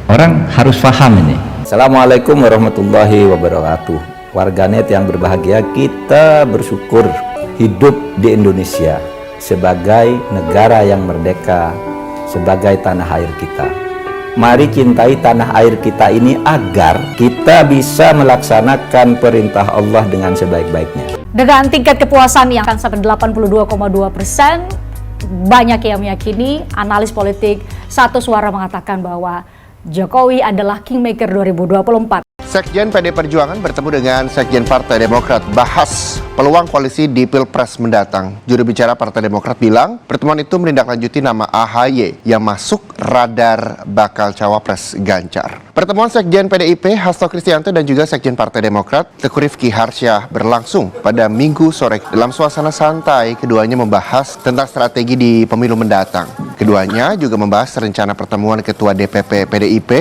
Orang harus paham ini. Assalamualaikum warahmatullahi wabarakatuh. Warganet yang berbahagia, kita bersyukur hidup di Indonesia sebagai negara yang merdeka, sebagai tanah air kita. Mari cintai tanah air kita ini agar kita bisa melaksanakan perintah Allah dengan sebaik-baiknya. Dengan tingkat kepuasan yang akan sampai 82,2%, banyak yang meyakini, analis politik satu suara mengatakan bahwa Jokowi adalah Kingmaker 2024. Sekjen PD Perjuangan bertemu dengan Sekjen Partai Demokrat bahas peluang koalisi di Pilpres mendatang. Juru bicara Partai Demokrat bilang pertemuan itu menindaklanjuti nama AHY yang masuk radar bakal cawapres Ganjar. Pertemuan Sekjen PDIP Hasto Kristianto dan juga Sekjen Partai Demokrat Teguh Rifki Harsya berlangsung pada Minggu sore. Dalam suasana santai, keduanya membahas tentang strategi di pemilu mendatang. Keduanya juga membahas rencana pertemuan Ketua DPP PDIP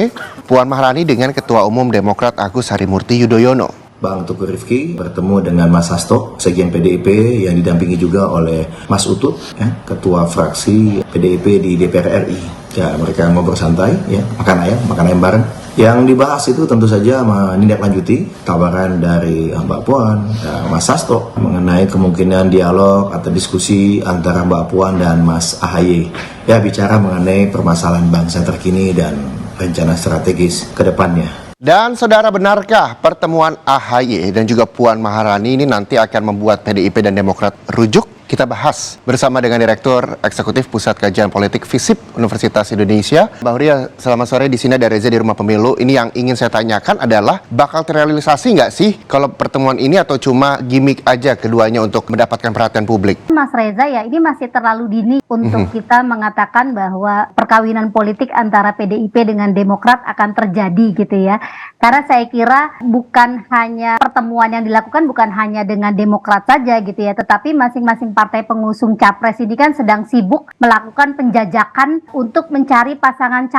Puan Maharani dengan Ketua Umum Demokrat Agus Harimurti Yudhoyono. Bang Teguh Rifki bertemu dengan Mas Hasto, Sekjen PDIP yang didampingi juga oleh Mas Utut, Ketua Fraksi PDIP di DPR RI. Ya, mereka ngobrol santai, makan ayam bareng. Yang dibahas itu tentu saja menindaklanjuti tawaran dari Mbak Puan, Mas Hasto mengenai kemungkinan dialog atau diskusi antara Mbak Puan dan Mas AHY. Ya, bicara mengenai permasalahan bangsa terkini dan rencana strategis ke depannya. Dan saudara, benarkah pertemuan AHY dan juga Puan Maharani ini nanti akan membuat PDIP dan Demokrat rujuk? Kita bahas bersama dengan Direktur Eksekutif Pusat Kajian Politik FISIP Universitas Indonesia. Bang Ria, selamat sore. Di sini ada Reza di Rumah Pemilu. Ini yang ingin saya tanyakan adalah bakal terrealisasi nggak sih kalau pertemuan ini atau cuma gimmick aja keduanya untuk mendapatkan perhatian publik? Mas Reza, ya ini masih terlalu dini untuk kita mengatakan bahwa perkawinan politik antara PDIP dengan Demokrat akan terjadi gitu ya. Karena saya kira bukan hanya pertemuan yang dilakukan bukan hanya dengan Demokrat saja gitu ya, tetapi masing-masing partai pengusung capres ini kan sedang sibuk melakukan penjajakan untuk mencari pasangan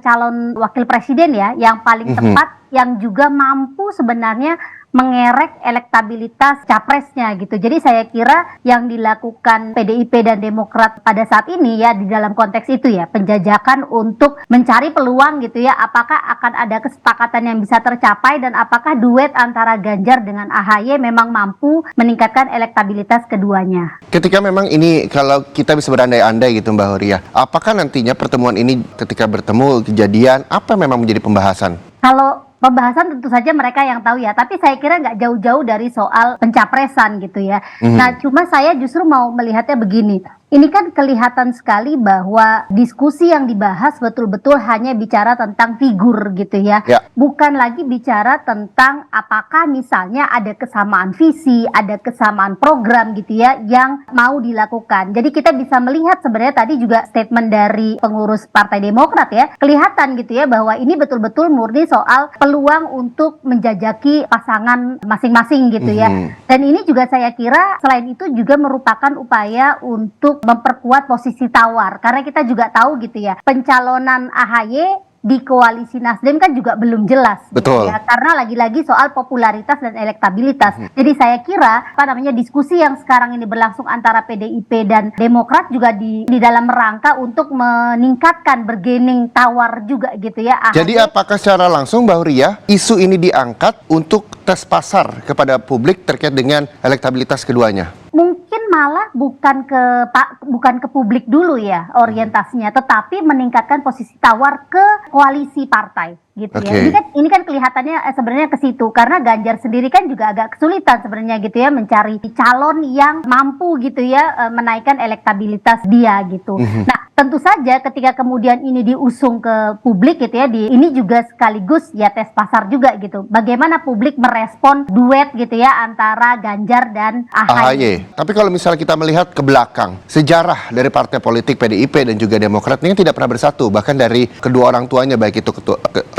calon wakil presiden ya yang paling tepat, yang juga mampu sebenarnya mengerek elektabilitas capresnya gitu. Jadi saya kira yang dilakukan PDIP dan Demokrat pada saat ini ya di dalam konteks itu ya penjajakan untuk mencari peluang gitu ya, apakah akan ada kesepakatan yang bisa tercapai dan apakah duet antara Ganjar dengan AHY memang mampu meningkatkan elektabilitas keduanya. Ketika memang ini kalau kita bisa berandai-andai gitu Mbak Horia, apakah nantinya pertemuan ini ketika bertemu kejadian apa memang menjadi pembahasan? Kalau pembahasan tentu saja mereka yang tahu ya, tapi saya kira nggak jauh-jauh dari soal pencapresan gitu ya. Nah, cuma saya justru mau melihatnya begini. Ini kan kelihatan sekali bahwa diskusi yang dibahas betul-betul hanya bicara tentang figur gitu ya. Bukan lagi bicara tentang apakah misalnya ada kesamaan visi, ada kesamaan program gitu ya yang mau dilakukan. Jadi kita bisa melihat sebenarnya tadi juga statement dari pengurus Partai Demokrat ya, kelihatan gitu ya bahwa ini betul-betul murni soal peluang untuk menjajaki pasangan masing-masing gitu ya. Dan ini juga saya kira selain itu juga merupakan upaya untuk memperkuat posisi tawar, karena kita juga tahu gitu ya pencalonan AHY di koalisi Nasdem kan juga belum jelas. Betul. Gitu ya, karena lagi-lagi soal popularitas dan elektabilitas. Jadi saya kira diskusi yang sekarang ini berlangsung antara PDIP dan Demokrat juga di dalam rangka untuk meningkatkan bargaining tawar juga gitu ya. AHY. Jadi apakah secara langsung Mbak Huria isu ini diangkat untuk tes pasar kepada publik terkait dengan elektabilitas keduanya? Mungkin malah bukan ke publik dulu ya orientasinya, tetapi meningkatkan posisi tawar ke koalisi partai gitu ya. Ini kan kelihatannya sebenarnya ke situ, karena Ganjar sendiri kan juga agak kesulitan sebenarnya gitu ya mencari calon yang mampu gitu ya menaikkan elektabilitas dia gitu. Nah, tentu saja ketika kemudian ini diusung ke publik gitu ya, ini juga sekaligus ya tes pasar juga gitu. Bagaimana publik merespon duet gitu ya antara Ganjar dan AHY. Tapi kalau misalnya kita melihat ke belakang, sejarah dari partai politik PDIP dan juga Demokrat ini tidak pernah bersatu, bahkan dari kedua orang tuanya, baik itu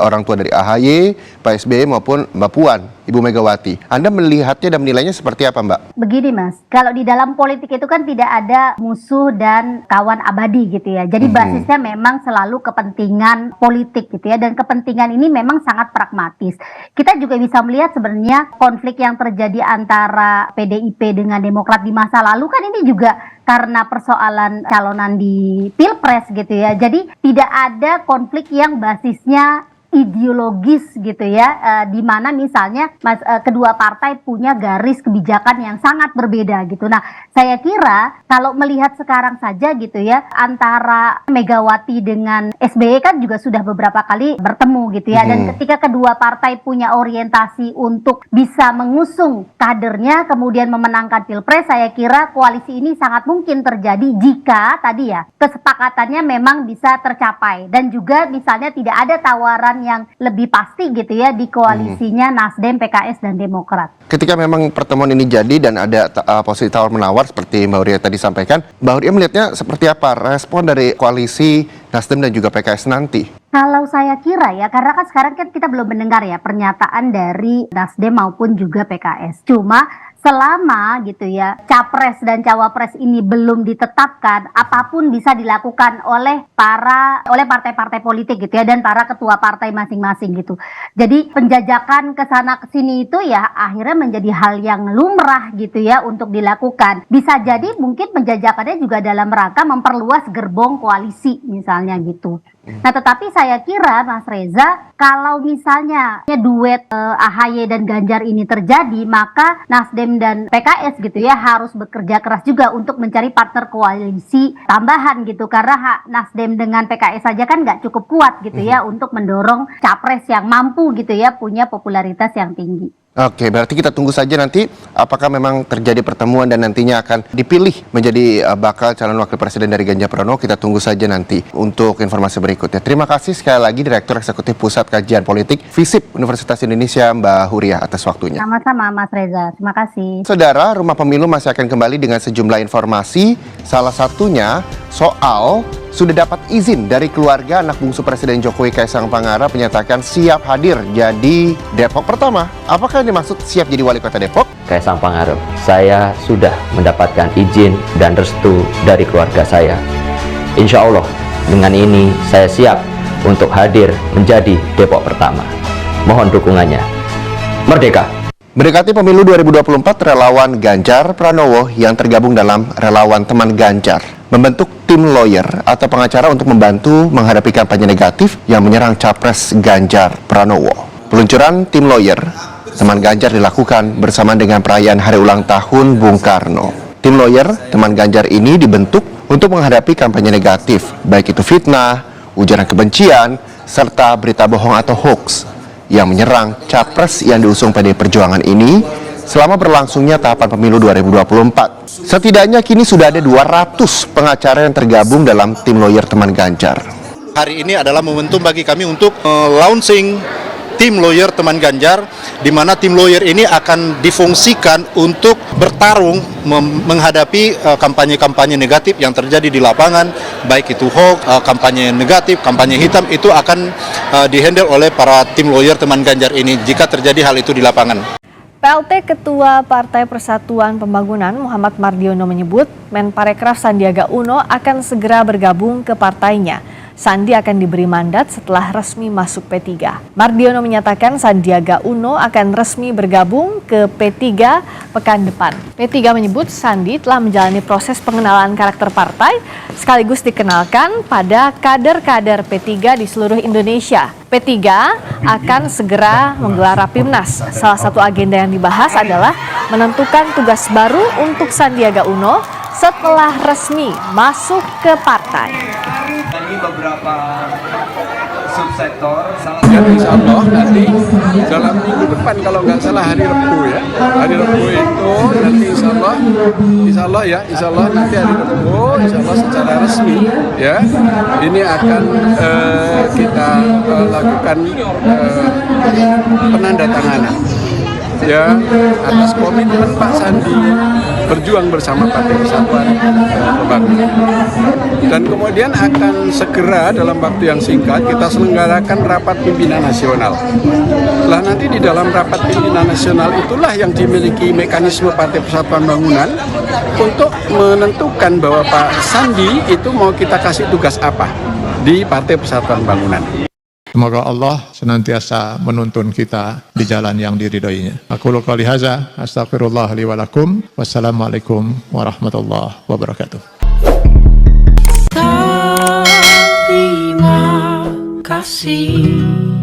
orang tua dari AHY, Pak SBY maupun Mbak Puan. Ibu Megawati. Anda melihatnya dan menilainya seperti apa, Mbak? Begini Mas, kalau di dalam politik itu kan tidak ada musuh dan kawan abadi gitu ya. Jadi basisnya memang selalu kepentingan politik gitu ya. Dan kepentingan ini memang sangat pragmatis. Kita juga bisa melihat sebenarnya konflik yang terjadi antara PDIP dengan Demokrat di masa lalu kan ini juga karena persoalan calonan di Pilpres gitu ya. Jadi tidak ada konflik yang basisnya ideologis gitu ya, di mana misalnya kedua partai punya garis kebijakan yang sangat berbeda gitu. Nah, saya kira kalau melihat sekarang saja gitu ya, antara Megawati dengan SBY kan juga sudah beberapa kali bertemu gitu ya, dan ketika kedua partai punya orientasi untuk bisa mengusung kadernya kemudian memenangkan Pilpres, saya kira koalisi ini sangat mungkin terjadi jika tadi ya kesepakatannya memang bisa tercapai, dan juga misalnya tidak ada tawaran yang lebih pasti gitu ya di koalisinya Nasdem, PKS, dan Demokrat. Ketika memang pertemuan ini jadi dan ada posisi tawar-menawar seperti Mbak Huria tadi sampaikan, Mbak Huria melihatnya seperti apa respon dari koalisi Nasdem dan juga PKS nanti? Kalau saya kira ya, karena kan sekarang kan kita belum mendengar ya pernyataan dari Nasdem maupun juga PKS. Cuma selama gitu ya capres dan cawapres ini belum ditetapkan, apapun bisa dilakukan oleh partai-partai politik gitu ya, dan para ketua partai masing-masing gitu. Jadi penjajakan ke sana ke sini itu ya akhirnya menjadi hal yang lumrah gitu ya untuk dilakukan. Bisa jadi mungkin penjajakannya juga dalam rangka memperluas gerbong koalisi misalnya gitu. Nah, tetapi saya kira Mas Reza, kalau misalnya duet AHY dan Ganjar ini terjadi, maka Nasdem dan PKS gitu ya harus bekerja keras juga untuk mencari partner koalisi tambahan gitu, karena Nasdem dengan PKS saja kan nggak cukup kuat gitu ya untuk mendorong capres yang mampu gitu ya punya popularitas yang tinggi. Oke, berarti kita tunggu saja nanti apakah memang terjadi pertemuan dan nantinya akan dipilih menjadi bakal calon wakil presiden dari Ganjar Pranowo. Kita tunggu saja nanti untuk informasi berikutnya. Terima kasih sekali lagi Direktur Eksekutif Pusat Kajian Politik FISIP Universitas Indonesia, Mbak Huria, atas waktunya. Sama-sama Mas Reza, terima kasih. Saudara, Rumah Pemilu masih akan kembali dengan sejumlah informasi, salah satunya soal sudah dapat izin dari keluarga anak bungsu Presiden Jokowi Kaisang Pangarep menyatakan siap hadir jadi Depok pertama. Apakah ini maksud siap jadi wali kota Depok? Kaisang Pangarep, saya sudah mendapatkan izin dan restu dari keluarga saya. Insya Allah, dengan ini saya siap untuk hadir menjadi Depok pertama. Mohon dukungannya. Merdeka! Mendekati pemilu 2024, relawan Ganjar Pranowo yang tergabung dalam relawan teman Ganjar membentuk tim lawyer atau pengacara untuk membantu menghadapi kampanye negatif yang menyerang capres Ganjar Pranowo. Peluncuran tim lawyer teman Ganjar dilakukan bersamaan dengan perayaan hari ulang tahun Bung Karno. Tim lawyer teman Ganjar ini dibentuk untuk menghadapi kampanye negatif, baik itu fitnah, ujaran kebencian, serta berita bohong atau hoax yang menyerang capres yang diusung PDI Perjuangan ini selama berlangsungnya tahapan pemilu 2024. Setidaknya kini sudah ada 200 pengacara yang tergabung dalam tim lawyer teman Ganjar. Hari ini adalah momentum bagi kami untuk launching tim lawyer teman Ganjar, di mana tim lawyer ini akan difungsikan untuk bertarung menghadapi kampanye-kampanye negatif yang terjadi di lapangan, baik itu hoax, kampanye negatif, kampanye hitam, itu akan dihandle oleh para tim lawyer teman Ganjar ini jika terjadi hal itu di lapangan. PLT Ketua Partai Persatuan Pembangunan Muhammad Mardiono menyebut Menparekraf Sandiaga Uno akan segera bergabung ke partainya. Sandi akan diberi mandat setelah resmi masuk P3. Mardiono menyatakan Sandiaga Uno akan resmi bergabung ke P3 pekan depan. P3 menyebut Sandi telah menjalani proses pengenalan karakter partai sekaligus dikenalkan pada kader-kader P3 di seluruh Indonesia. P3 akan segera menggelar Rapimnas. Salah satu agenda yang dibahas adalah menentukan tugas baru untuk Sandiaga Uno setelah resmi masuk ke partai. Bagi beberapa subsektor, insya Allah nanti dalam minggu depan kalau nggak salah hari Rabu ya, hari Rabu itu nanti insya Allah nanti hari Rabu insya Allah secara resmi ya ini akan kita lakukan penandatanganan ya atas komitmen Pak Sandi berjuang bersama Partai Persatuan Pembangunan. Dan kemudian akan segera dalam waktu yang singkat kita selenggarakan rapat pimpinan nasional. Lah nanti di dalam rapat pimpinan nasional itulah yang dimiliki mekanisme Partai Persatuan Pembangunan untuk menentukan bahwa Pak Sandi itu mau kita kasih tugas apa di Partai Persatuan Pembangunan. Semoga Allah senantiasa menuntun kita di jalan yang diridhoinya. Aku qouli hadza, astaghfirullah li wa lakum. Wassalamualaikum warahmatullahi wabarakatuh. Terima kasih.